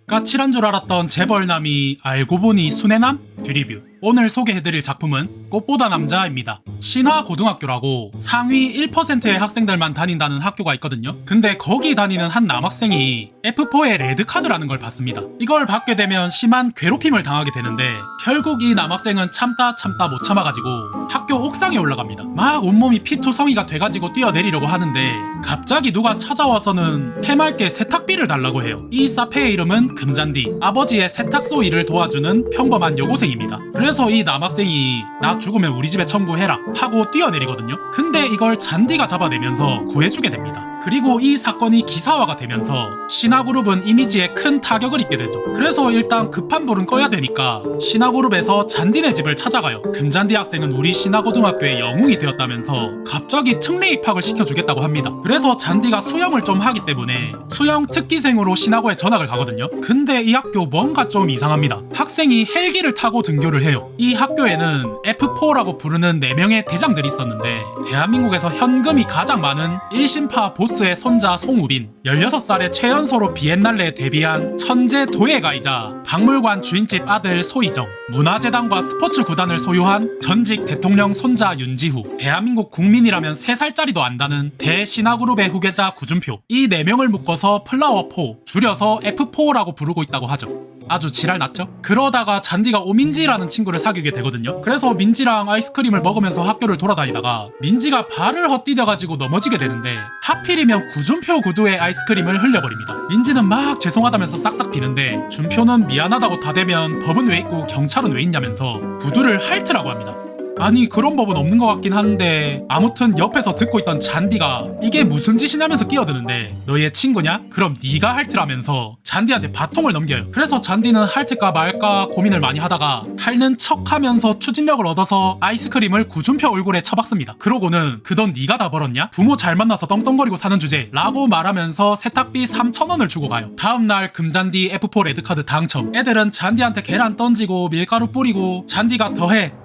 까칠한 줄 알았던 재벌남이 알고 보니 순애남? 뒤리뷰. 오늘 소개해드릴 작품은 꽃보다 남자입니다. 신화고등학교라고 상위 1%의 학생들만 다닌다는 학교가 있거든요. 근데 거기 다니는 한 남학생이 F4의 레드카드라는 걸 받습니다. 이걸 받게 되면 심한 괴롭힘을 당하게 되는데 결국 이 남학생은 참다 못 참아가지고 학교 옥상에 올라갑니다. 막 온몸이 피투성이가 돼가지고 뛰어내리려고 하는데 갑자기 누가 찾아와서는 해맑게 세탁비를 달라고 해요. 이 사페의 이름은 금잔디, 아버지의 세탁소 일을 도와주는 평범한 여고생입니다. 그래서 이 남학생이 나 죽으면 우리 집에 청구해라 하고 뛰어내리거든요. 근데 이걸 잔디가 잡아내면서 구해주게 됩니다. 그리고 이 사건이 기사화가 되면서 신화그룹은 이미지에 큰 타격을 입게 되죠. 그래서 일단 급한 불은 꺼야 되니까 신화그룹에서 잔디네 집을 찾아가요. 금잔디 학생은 우리 신화고등학교의 영웅이 되었다면서 갑자기 특례 입학을 시켜주겠다고 합니다. 그래서 잔디가 수영을 좀 하기 때문에 수영 특기생으로 신화고에 전학을 가거든요. 근데 이 학교 뭔가 좀 이상합니다. 학생이 헬기를 타고 등교를 해요. 이 학교에는 F4라고 부르는 4명의 대장들이 있었는데 대한민국에서 현금이 가장 많은 1신파 보스의 손자 송우빈, 16살의 최연소로 비엔날레에 데뷔한 천재 도예가이자 박물관 주인집 아들 소희정, 문화재단과 스포츠 구단을 소유한 전직 대통령 손자 윤지후, 대한민국 국민이라면 3살짜리도 안다는 대신화그룹의 후계자 구준표, 이 4명을 묶어서 플라워4, 줄여서 F4라고 부르고 있다고 하죠. 아주 지랄 났죠? 그러다가 잔디가 오민지라는 친구를 사귀게 되거든요. 그래서 민지랑 아이스크림을 먹으면서 학교를 돌아다니다가 민지가 발을 헛디뎌가지고 넘어지게 되는데 하필이면 구준표 구두에 아이스크림을 흘려버립니다. 민지는 막 죄송하다면서 싹싹 비는데 준표는 미안하다고 다대면 법은 왜 있고 경찰은 왜 있냐면서 구두를 핥으라고 합니다. 아니 그런 법은 없는 것 같긴 한데 아무튼 옆에서 듣고 있던 잔디가 이게 무슨 짓이냐면서 끼어드는데 너의 친구냐? 그럼 네가 핥으라면서 잔디한테 바통을 넘겨요. 그래서 잔디는 핥을까 말까 고민을 많이 하다가 핥는 척하면서 추진력을 얻어서 아이스크림을 구준표 얼굴에 쳐박습니다. 그러고는 그 돈 네가 다 벌었냐? 부모 잘 만나서 떵떵거리고 사는 주제 라고 말하면서 세탁비 3,000원을 주고 가요. 다음날 금잔디 F4 레드카드 당첨. 애들은 잔디한테 계란 던지고 밀가루 뿌리고 잔디가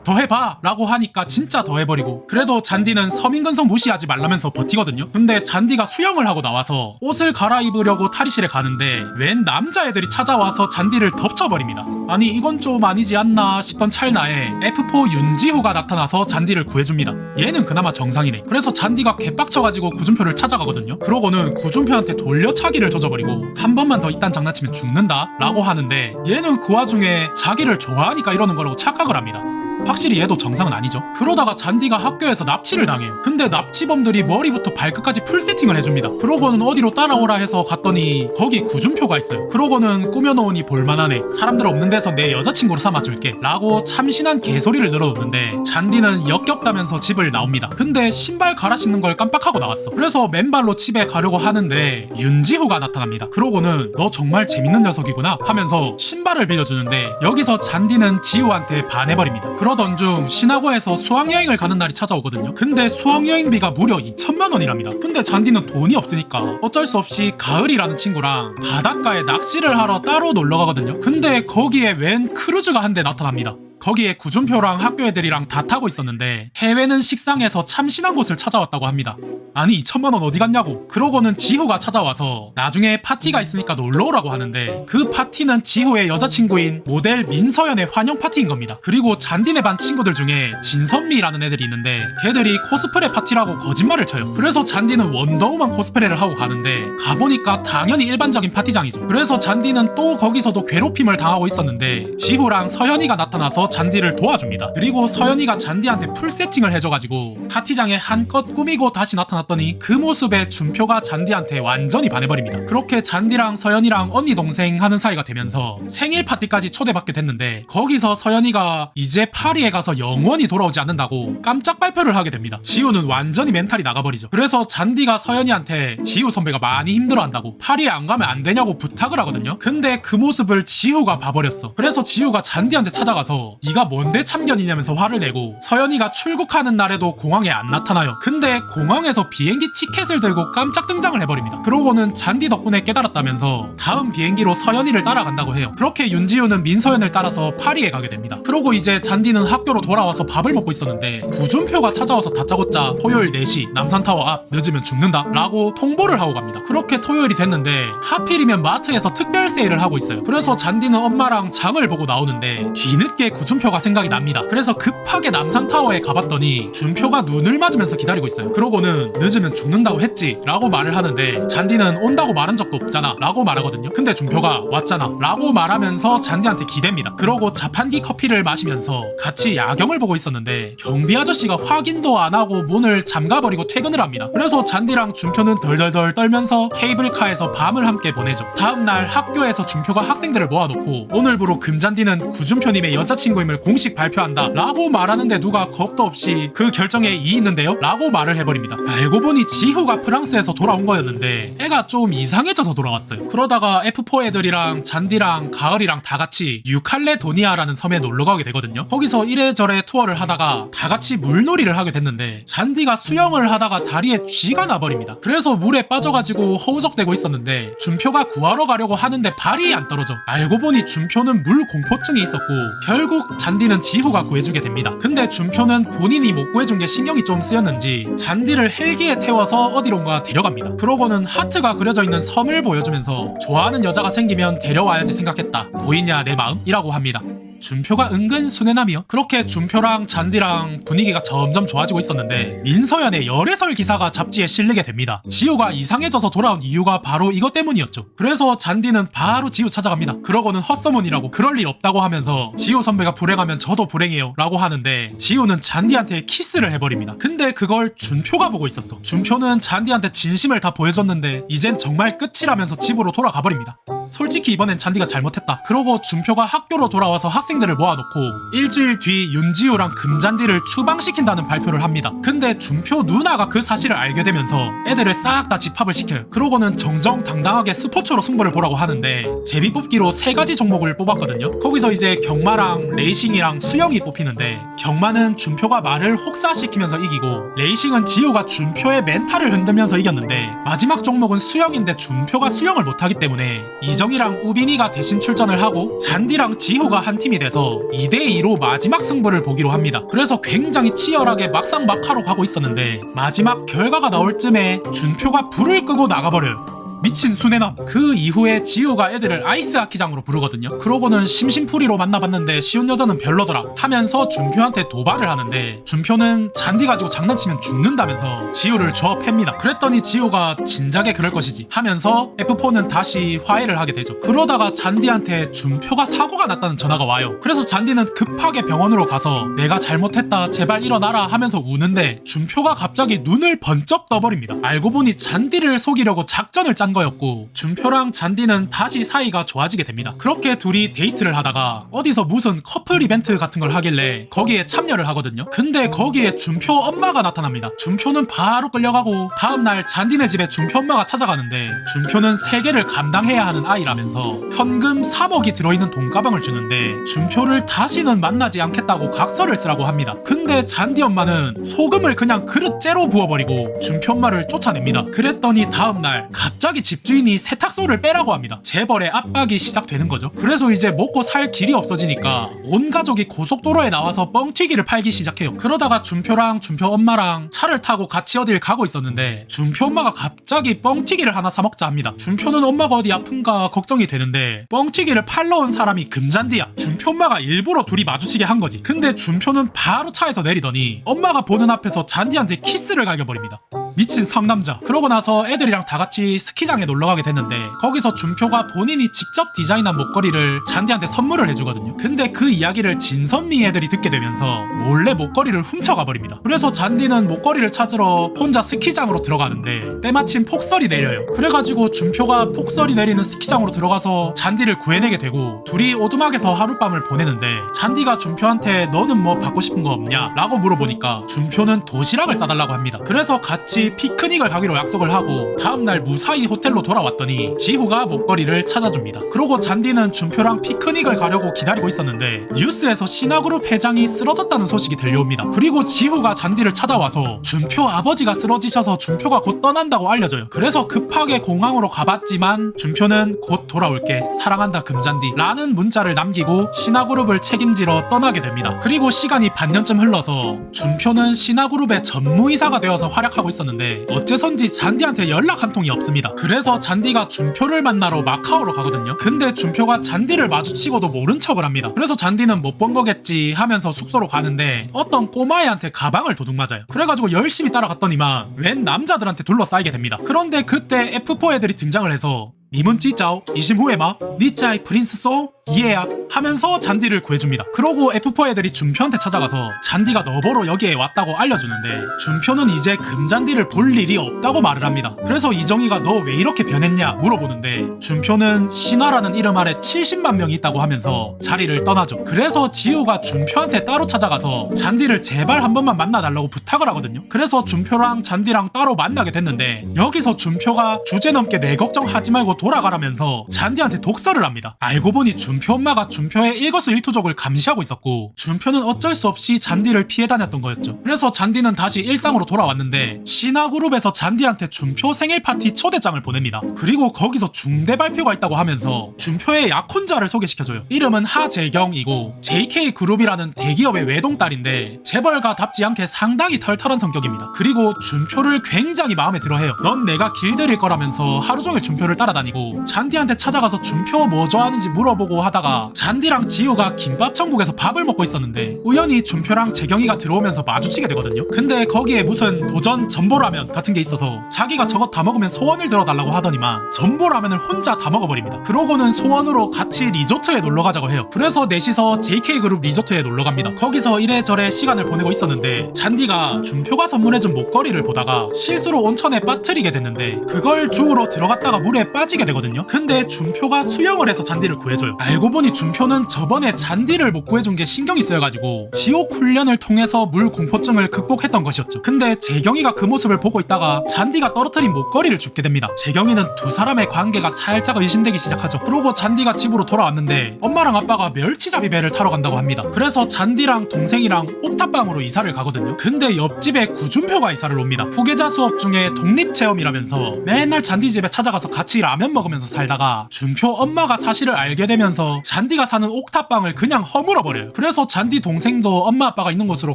더해봐 라고 하니까 진짜 더해버리고 그래도 잔디는 서민근성 무시하지 말라면서 버티거든요. 근데 잔디가 수영을 하고 나와서 옷을 갈아입으려고 탈의실에 가는데 웬 남자애들이 찾아와서 잔디를 덮쳐버립니다. 아니 이건 좀 아니지 않나 싶던 찰나에 F4 윤지후가 나타나서 잔디를 구해줍니다. 얘는 그나마 정상이네. 그래서 잔디가 개빡쳐가지고 구준표를 찾아가거든요. 그러고는 구준표한테 돌려차기를 조져버리고 한 번만 더 이딴 장난치면 죽는다 라고 하는데 얘는 그 와중에 자기를 좋아하니까 이러는 거라고 착각을 합니다. 확실히 얘도 정상은 아니죠. 그러다가 잔디가 학교에서 납치를 당해요. 근데 납치범들이 머리부터 발끝까지 풀 세팅을 해줍니다. 그러고는 어디로 따라오라 해서 갔더니 거기 구준표가 있어요. 그러고는 꾸며놓으니 볼만하네, 사람들 없는 데서 내 여자친구로 삼아줄게 라고 참신한 개소리를 늘어놓는데 잔디는 역겹다면서 집을 나옵니다. 근데 신발 갈아 신는 걸 깜빡하고 나왔어. 그래서 맨발로 집에 가려고 하는데 윤지후가 나타납니다. 그러고는 너 정말 재밌는 녀석이구나 하면서 신발을 빌려주는데 여기서 잔디는 지후한테 반해버립니다. 그러던 중 신화고에서 수학여행을 가는 날이 찾아오거든요. 근데 수학여행비가 무려 2,000만 원이랍니다. 근데 잔디는 돈이 없으니까 어쩔 수 없이 가을이라는 친구랑 바닷가에 낚시를 하러 따로 놀러 가거든요. 근데 거기에 웬 크루즈가 한 대 나타납니다. 거기에 구준표랑 학교 애들이랑 다 타고 있었는데 해외는 식상해서 참신한 곳을 찾아왔다고 합니다. 아니 2,000만 원 어디 갔냐고. 그러고는 지후가 찾아와서 나중에 파티가 있으니까 놀러오라고 하는데 그 파티는 지후의 여자친구인 모델 민서연의 환영 파티인 겁니다. 그리고 잔디네 반 친구들 중에 진선미라는 애들이 있는데 걔들이 코스프레 파티라고 거짓말을 쳐요. 그래서 잔디는 원더우먼 코스프레를 하고 가는데 가보니까 당연히 일반적인 파티장이죠. 그래서 잔디는 또 거기서도 괴롭힘을 당하고 있었는데 지후랑 서연이가 나타나서 잔디를 도와줍니다. 그리고 서연이가 잔디한테 풀 세팅을 해줘가지고 파티장에 한껏 꾸미고 다시 나타났더니 그 모습에 준표가 잔디한테 완전히 반해버립니다. 그렇게 잔디랑 서연이랑 언니 동생 하는 사이가 되면서 생일 파티까지 초대받게 됐는데 거기서 서연이가 이제 파리에 가서 영원히 돌아오지 않는다고 깜짝 발표를 하게 됩니다. 지우는 완전히 멘탈이 나가버리죠. 그래서 잔디가 서연이한테 지우 선배가 많이 힘들어한다고 파리에 안 가면 안 되냐고 부탁을 하거든요. 근데 그 모습을 지우가 봐버렸어. 그래서 지우가 잔디한테 찾아가서 네가 뭔데 참견이냐면서 화를 내고 서연이가 출국하는 날에도 공항에 안 나타나요. 근데 공항에서 비행기 티켓을 들고 깜짝 등장을 해버립니다. 그러고는 잔디 덕분에 깨달았다면서 다음 비행기로 서연이를 따라간다고 해요. 그렇게 윤지우는 민서연을 따라서 파리에 가게 됩니다. 그러고 이제 잔디는 학교로 돌아와서 밥을 먹고 있었는데 구준표가 찾아와서 다짜고짜 토요일 4시 남산타워 앞 늦으면 죽는다 라고 통보를 하고 갑니다. 그렇게 토요일이 됐는데 하필이면 마트에서 특별 세일을 하고 있어요. 그래서 잔디는 엄마랑 장을 보고 나오는데 뒤늦게 구준표가 생각이 납니다. 그래서 급하게 남산타워에 가봤더니 준표가 눈을 맞으면서 기다리고 있어요. 그러고는 늦으면 죽는다고 했지 라고 말을 하는데 잔디는 온다고 말한 적도 없잖아 라고 말하거든요. 근데 준표가 왔잖아 라고 말하면서 잔디한테 기댑니다. 그러고 자판기 커피를 마시면서 같이 야경을 보고 있었는데 경비 아저씨가 확인도 안 하고 문을 잠가버리고 퇴근을 합니다. 그래서 잔디랑 준표는 덜덜덜 떨면서 케이블카에서 밤을 함께 보내죠. 다음날 학교에서 준표가 학생들을 모아놓고 오늘부로 금잔디는 구준표님의 여자친구임을 공식 발표한다 라고 말하는데 누가 겁도 없이 그 결정에 이의 있는데요? 라고 말을 해버립니다. 알고 보니 지후가 프랑스에서 돌아온 거였는데 애가 좀 이상해져서 돌아왔어요. 그러다가 F4 애들이랑 잔디랑 가을이랑 다 같이 뉴칼레도니아라는 섬에 놀러가게 되거든요. 거기서 이래저래 투어를 하다가 다 같이 물놀이를 하게 됐는데 잔디가 수영을 하다가 다리에 쥐가 나버립니다. 그래서 물에 빠져가지고 허우적대고 있었는데 준표가 구하러 가려고 하는데 발이 안 떨어져. 알고 보니 준표는 물 공포증이 있었고 결국 잔디는 지후가 구해주게 됩니다. 근데 준표는 본인이 못 구해준 게 신경이 좀 쓰였는지 잔디를 헬기에 태워서 어디론가 데려갑니다. 그러고는 하트가 그려져 있는 섬을 보여주면서 좋아하는 여자가 생기면 데려와야지 생각했다. 보이냐 내 마음? 이라고 합니다. 준표가 은근 순애남이요. 그렇게 준표랑 잔디랑 분위기가 점점 좋아지고 있었는데 민서연의 열애설 기사가 잡지에 실리게 됩니다. 지우가 이상해져서 돌아온 이유가 바로 이것 때문이었죠. 그래서 잔디는 바로 지우 찾아갑니다. 그러고는 헛소문이라고 그럴 일 없다고 하면서 지우 선배가 불행하면 저도 불행해요 라고 하는데 지우는 잔디한테 키스를 해버립니다. 근데 그걸 준표가 보고 있었어. 준표는 잔디한테 진심을 다 보여줬는데 이젠 정말 끝이라면서 집으로 돌아가 버립니다. 솔직히 이번엔 잔디가 잘못했다. 그러고 준표가 학교로 돌아와서 학생들을 모아놓고 일주일 뒤 윤지우랑 금잔디를 추방시킨다는 발표를 합니다. 근데 준표 누나가 그 사실을 알게 되면서 애들을 싹 다 집합을 시켜요. 그러고는 정정당당하게 스포츠로 승부를 보라고 하는데 제비뽑기로 3가지 종목을 뽑았거든요. 거기서 이제 경마랑 레이싱이랑 수영이 뽑히는데 경마는 준표가 말을 혹사시키면서 이기고 레이싱은 지우가 준표의 멘탈을 흔들면서 이겼는데 마지막 종목은 수영인데 준표가 수영을 못하기 때문에 이정이랑 우빈이가 대신 출전을 하고 잔디랑 지후가 한 팀이 돼서 2대2로 마지막 승부를 보기로 합니다. 그래서 굉장히 치열하게 막상막하로 가고 있었는데 마지막 결과가 나올 쯤에 준표가 불을 끄고 나가버려요. 미친 순애남. 그 이후에 지우가 애들을 아이스 하키장으로 부르거든요. 그러고는 심심풀이로 만나봤는데 쉬운 여자는 별로더라 하면서 준표한테 도발을 하는데 준표는 잔디 가지고 장난치면 죽는다면서 지우를 조합합니다. 그랬더니 지우가 진작에 그럴 것이지 하면서 F4는 다시 화해를 하게 되죠. 그러다가 잔디한테 준표가 사고가 났다는 전화가 와요. 그래서 잔디는 급하게 병원으로 가서 내가 잘못했다 제발 일어나라 하면서 우는데 준표가 갑자기 눈을 번쩍 떠버립니다. 알고 보니 잔디를 속이려고 작전을 짠 거였고 준표랑 잔디는 다시 사이가 좋아지게 됩니다. 그렇게 둘이 데이트를 하다가 어디서 무슨 커플 이벤트 같은 걸 하길래 거기에 참여를 하거든요. 근데 거기에 준표 엄마가 나타납니다. 준표는 바로 끌려가고 다음날 잔디네 집에 준표 엄마가 찾아가는데 준표는 세계를 감당해야 하는 아이라면서 현금 3억이 들어있는 돈가방을 주는데 준표를 다시는 만나지 않겠다고 각서를 쓰라고 합니다. 근데 잔디 엄마는 소금을 그냥 그릇째로 부어버리고 준표 엄마를 쫓아냅니다. 그랬더니 다음날 갑자기 집주인이 세탁소를 빼라고 합니다. 재벌의 압박이 시작되는 거죠. 그래서 이제 먹고 살 길이 없어지니까 온 가족이 고속도로에 나와서 뻥튀기를 팔기 시작해요. 그러다가 준표랑 준표 엄마랑 차를 타고 같이 어딜 가고 있었는데 준표 엄마가 갑자기 뻥튀기를 하나 사 먹자 합니다. 준표는 엄마가 어디 아픈가 걱정이 되는데 뻥튀기를 팔러 온 사람이 금잔디야. 준표 엄마가 일부러 둘이 마주치게 한 거지. 근데 준표는 바로 차에서 내리더니 엄마가 보는 앞에서 잔디한테 키스를 갈겨버립니다. 미친 상남자. 그러고 나서 애들이랑 다 같이 스키장에 놀러가게 됐는데 거기서 준표가 본인이 직접 디자인한 목걸이를 잔디한테 선물을 해주거든요. 근데 그 이야기를 진선미 애들이 듣게 되면서 몰래 목걸이를 훔쳐가 버립니다. 그래서 잔디는 목걸이를 찾으러 혼자 스키장으로 들어가는데 때마침 폭설이 내려요. 그래가지고 준표가 폭설이 내리는 스키장으로 들어가서 잔디를 구해내게 되고 둘이 오두막에서 하룻밤을 보내는데 잔디가 준표한테 너는 뭐 받고 싶은 거 없냐? 라고 물어보니까 준표는 도시락을 싸달라고 합니다. 그래서 같이 같이 피크닉을 가기로 약속을 하고 다음날 무사히 호텔로 돌아왔더니 지후가 목걸이를 찾아줍니다. 그러고 잔디는 준표랑 피크닉을 가려고 기다리고 있었는데 뉴스에서 신화그룹 회장이 쓰러졌다는 소식이 들려옵니다. 그리고 지후가 잔디를 찾아와서 준표 아버지가 쓰러지셔서 준표가 곧 떠난다고 알려줘요. 그래서 급하게 공항으로 가봤지만 준표는 곧 돌아올게, 사랑한다 금잔디 라는 문자를 남기고 신화그룹을 책임지러 떠나게 됩니다. 그리고 시간이 반년쯤 흘러서 준표는 신화그룹의 전무이사가 되어서 활약하고 있었는데 어째선지 잔디한테 연락 한 통이 없습니다. 그래서 잔디가 준표를 만나러 마카오로 가거든요. 근데 준표가 잔디를 마주치고도 모른 척을 합니다. 그래서 잔디는 못 본 거겠지 하면서 숙소로 가는데 어떤 꼬마애한테 가방을 도둑맞아요. 그래가지고 열심히 따라갔더니만 웬 남자들한테 둘러싸이게 됩니다. 그런데 그때 F4 애들이 등장을 해서 니문 찌짜오 이심후에마 니짜이 프린스송 이해야 하면서 잔디를 구해줍니다. 그러고 F4 애들이 준표한테 찾아가서 잔디가 너보러 여기에 왔다고 알려주는데 준표는 이제 금잔디를 볼 일이 없다고 말을 합니다. 그래서 이정희가 너 왜 이렇게 변했냐 물어보는데 준표는 신화라는 이름 아래 70만 명이 있다고 하면서 자리를 떠나죠. 그래서 지우가 준표한테 따로 찾아가서 잔디를 제발 한 번만 만나달라고 부탁을 하거든요. 그래서 준표랑 잔디랑 따로 만나게 됐는데 여기서 준표가 주제넘게 내 걱정하지 말고 돌아가라면서 잔디한테 독설을 합니다. 알고 보니 준표 엄마가 준표의 일거수일투족을 감시하고 있었고 준표는 어쩔 수 없이 잔디를 피해 다녔던 거였죠. 그래서 잔디는 다시 일상으로 돌아왔는데 신화그룹에서 잔디한테 준표 생일 파티 초대장을 보냅니다. 그리고 거기서 중대 발표가 있다고 하면서 준표의 약혼자를 소개시켜줘요. 이름은 하재경이고 JK그룹이라는 대기업의 외동딸인데 재벌가 답지 않게 상당히 털털한 성격입니다. 그리고 준표를 굉장히 마음에 들어해요. 넌 내가 길들일 거라면서 하루종일 준표를 따라다니고 잔디한테 찾아가서 준표 뭐 좋아하는지 물어보고 하다가 잔디랑 지우가 김밥천국에서 밥을 먹고 있었는데 우연히 준표랑 재경이가 들어오면서 마주치게 되거든요. 근데 거기에 무슨 도전 전보라면 같은 게 있어서 자기가 저것 다 먹으면 소원을 들어달라고 하더니만 전보라면을 혼자 다 먹어버립니다. 그러고는 소원으로 같이 리조트에 놀러가자고 해요. 그래서 넷이서 JK그룹 리조트에 놀러갑니다. 거기서 이래저래 시간을 보내고 있었는데 잔디가 준표가 선물해준 목걸이를 보다가 실수로 온천에 빠뜨리게 됐는데 그걸 주우러 들어갔다가 물에 빠지게 되거든요. 근데 준표가 수영을 해서 잔디를 구해줘요. 알고 보니 준표는 저번에 잔디를 못 구해준 게 신경이 쓰여가지고 지옥 훈련을 통해서 물 공포증을 극복했던 것이었죠. 근데 재경이가 그 모습을 보고 있다가 잔디가 떨어뜨린 목걸이를 줍게 됩니다. 재경이는 두 사람의 관계가 살짝 의심되기 시작하죠. 그러고 잔디가 집으로 돌아왔는데 엄마랑 아빠가 멸치잡이 배를 타러 간다고 합니다. 그래서 잔디랑 동생이랑 옥탑방으로 이사를 가거든요. 근데 옆집에 구준표가 이사를 옵니다. 후계자 수업 중에 독립체험이라면서 맨날 잔디 집에 찾아가서 같이 라면 먹으면서 살다가 준표 엄마가 사실을 알게 되면서 잔디가 사는 옥탑방을 그냥 허물어버려요. 그래서 잔디 동생도 엄마 아빠가 있는 곳으로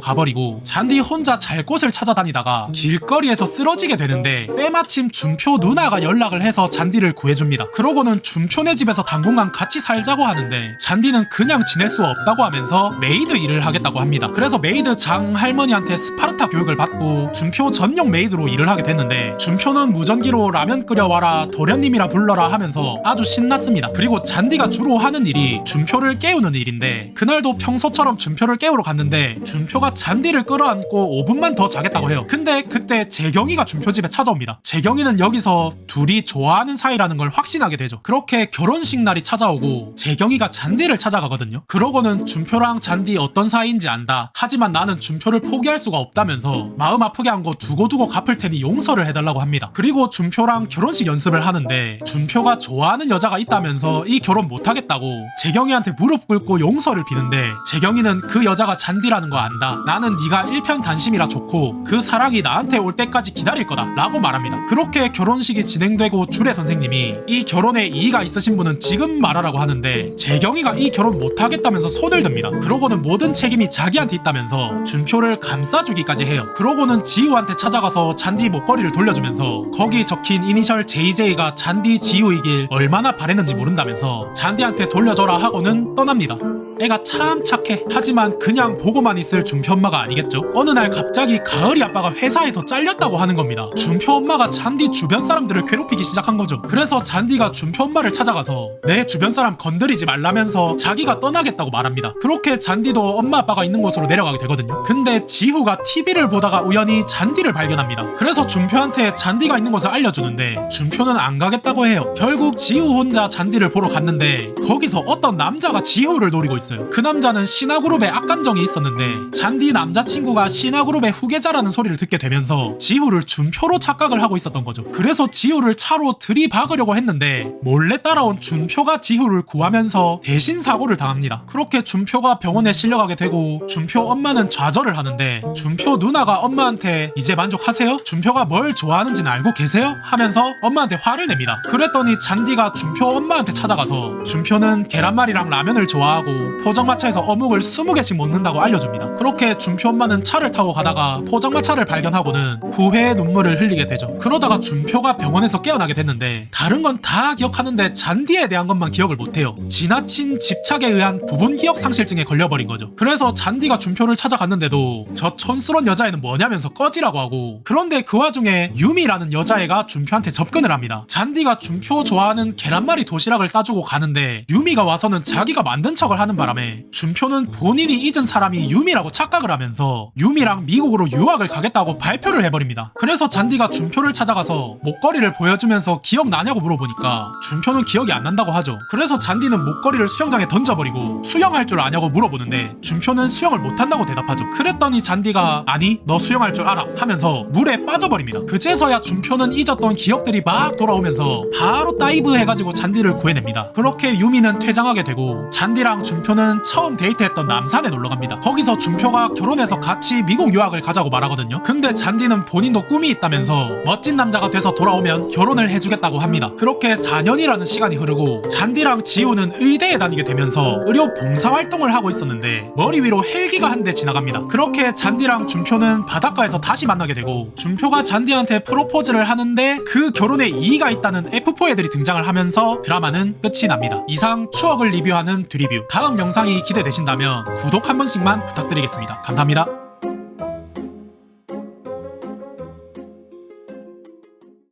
가버리고 잔디 혼자 잘 곳을 찾아다니다가 길거리에서 쓰러지게 되는데 때마침 준표 누나가 연락을 해서 잔디를 구해줍니다. 그러고는 준표네 집에서 당분간 같이 살자고 하는데 잔디는 그냥 지낼 수 없다고 하면서 메이드 일을 하겠다고 합니다. 그래서 메이드 장 할머니한테 스파르타 교육을 받고 준표 전용 메이드로 일을 하게 됐는데 준표는 무전기로 라면 끓여와라 도련님이라 불러라 하면서 아주 신났습니다. 그리고 잔디가 주로 하는 일이 준표를 깨우는 일인데 그날도 평소처럼 준표를 깨우러 갔는데 준표가 잔디를 끌어안고 5분만 더 자겠다고 해요. 근데 그때 재경이가 준표 집에 찾아옵니다. 재경이는 여기서 둘이 좋아하는 사이라는 걸 확신하게 되죠. 그렇게 결혼식 날이 찾아오고 재경이가 잔디를 찾아가거든요. 그러고는 준표랑 잔디 어떤 사이인지 안다. 하지만 나는 준표를 포기할 수가 없다면서 마음 아프게 한 거 두고두고 갚을 테니 용서를 해달라고 합니다. 그리고 준표랑 결혼식 연습을 하는데 준표가 좋아하는 여자가 있다면서 이 결혼 못하겠다고 재경이한테 무릎 꿇고 용서를 비는데 재경이는 그 여자가 잔디라는 거 안다. 나는 네가 일편단심이라 좋고 그 사랑이 나한테 올 때까지 기다릴 거다 라고 말합니다. 그렇게 결혼식이 진행되고 주례 선생님이 이 결혼에 이의가 있으신 분은 지금 말하라고 하는데 재경이가 이 결혼 못하겠다면서 손을 듭니다. 그러고는 모든 책임이 자기한테 있다면서 준표를 감싸주기까지 해요. 그러고는 지우한테 찾아가서 잔디 목걸이를 돌려주면서 거기 적힌 이니셜 JJ가 잔디 지우이길 얼마나 바랬는지 모른다면서 잔디한테 돌려줘라 하고는 떠납니다. 애가 참 착해. 하지만 그냥 보고만 있을 준표 엄마가 아니겠죠. 어느 날 갑자기 가을이 아빠가 회사에서 잘렸다고 하는 겁니다. 준표 엄마가 잔디 주변 사람들을 괴롭히기 시작한 거죠. 그래서 잔디가 준표 엄마를 찾아가서 내 주변 사람 건드리지 말라면서 자기가 떠나겠다고 말합니다. 그렇게 잔디도 엄마 아빠가 있는 곳으로 내려가게 되거든요. 근데 지후가 TV를 보다가 우연히 잔디를 발견합니다. 그래서 준표한테 잔디가 있는 곳을 알려주는데 준표는 안 가겠다고 해요. 결국 지후 혼자 잔디를 보러 갔는데 거기 여기서 어떤 남자가 지효를 노리고 있어요. 그 남자는 신화그룹에 악감정이 있었는데 잔디 남자친구가 신화그룹의 후계자라는 소리를 듣게 되면서 지효를 준표로 착각을 하고 있었던 거죠. 그래서 지효를 차로 들이박으려고 했는데 몰래 따라온 준표가 지효를 구하면서 대신 사고를 당합니다. 그렇게 준표가 병원에 실려가게 되고 준표 엄마는 좌절을 하는데 준표 누나가 엄마한테 이제 만족하세요? 준표가 뭘 좋아하는지는 알고 계세요? 하면서 엄마한테 화를 냅니다. 그랬더니 잔디가 준표 엄마한테 찾아가서 준표는 계란말이랑 라면을 좋아하고 포장마차에서 어묵을 20개씩 먹는다고 알려줍니다. 그렇게 준표 엄마는 차를 타고 가다가 포장마차를 발견하고는 후회의 눈물을 흘리게 되죠. 그러다가 준표가 병원에서 깨어나게 됐는데 다른 건 다 기억하는데 잔디에 대한 것만 기억을 못해요. 지나친 집착에 의한 부분 기억 상실증에 걸려버린 거죠. 그래서 잔디가 준표를 찾아갔는데도 저 촌스러운 여자애는 뭐냐면서 꺼지라고 하고, 그런데 그 와중에 유미라는 여자애가 준표한테 접근을 합니다. 잔디가 준표 좋아하는 계란말이 도시락을 싸주고 가는데 유미가 와서는 자기가 만든 척을 하는 바람에 준표는 본인이 잊은 사람이 유미라고 착각을 하면서 유미랑 미국으로 유학을 가겠다고 발표를 해버립니다. 그래서 잔디가 준표를 찾아가서 목걸이를 보여주면서 기억나냐고 물어보니까 준표는 기억이 안 난다고 하죠. 그래서 잔디는 목걸이를 수영장에 던져버리고 수영할 줄 아냐고 물어보는데 준표는 수영을 못한다고 대답하죠. 그랬더니 잔디가 아니 너 수영할 줄 알아 하면서 물에 빠져버립니다. 그제서야 준표는 잊었던 기억들이 막 돌아오면서 바로 다이브 해가지고 잔디를 구해냅니다. 그렇게 유미는 퇴장하게 되고 잔디랑 준표는 처음 데이트했던 남산에 놀러갑니다. 거기서 준표가 결혼해서 같이 미국 유학을 가자고 말하거든요. 근데 잔디는 본인도 꿈이 있다면서 멋진 남자가 돼서 돌아오면 결혼을 해주겠다고 합니다. 그렇게 4년이라는 시간이 흐르고 잔디랑 지호는 의대에 다니게 되면서 의료 봉사활동을 하고 있었는데 머리 위로 헬기가 한 대 지나갑니다. 그렇게 잔디랑 준표는 바닷가에서 다시 만나게 되고 준표가 잔디한테 프로포즈를 하는데 그 결혼에 이의가 있다는 F4 애들이 등장을 하면서 드라마는 끝이 납니다. 이상 추억을 리뷰하는 드리뷰, 다음 영상이 기대되신다면 구독 한 번씩만 부탁드리겠습니다. 감사합니다.